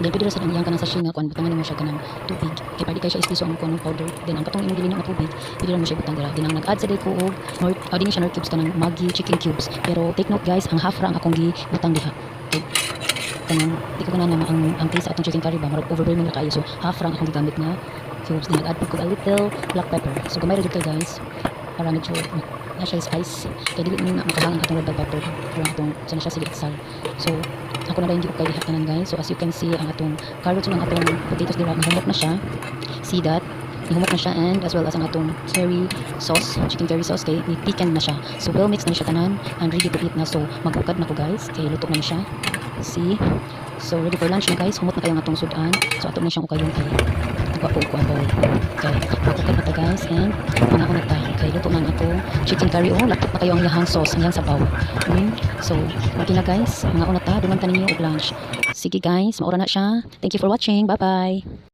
Then pwede ra sa iyang kanang sachet nga kuan butangan mo siya kanang tubig. Kay pwede kay siya ispiso ang kuan powder. Then ang katong imong gilinang nga tubig, pwede ra mo siya butang dira. Then ang nag-add sa day ko og din siya nor cubes kanang Maggi chicken cubes. Pero take note guys, ang half ra ang akong gibutang diha. Okay. Kanang di ko kana na ang taste sa atong chicken curry ba marag overwhelming ra kayo. So half ra ang akong gigamit na cubes. Then nag-add ko a little black pepper. So gamay ra jud kay guys para medyo na siya spice. Kaya dili mo na makahang atong red bell pepper. Pero atong sana siya sige sal. So ako na rin hindi ko kay tanan guys. So as you can see ang atong carrots ang atong potatoes dira nahumok na siya. See that? Nahumok na siya and as well as ang atong curry sauce, chicken curry sauce kay ni-thicken na siya. So well mixed na siya tanan and ready to eat na. So magukad na ko guys. Kay luto na siya. See? So ready for lunch na guys. Humot na kayo ang atong sudan. So ato na siyang ukayon kay nagwa po bowl. Okay. Magukad na ta guys and panako na ta. Okay, luto na ang atong chicken curry. Oh, lapot na kayo ang yahang sauce, ang yahang sabaw. So, okay na guys. Mga una ta, duman ta ninyo og lunch. Sige guys, maura na siya. Thank you for watching. Bye-bye.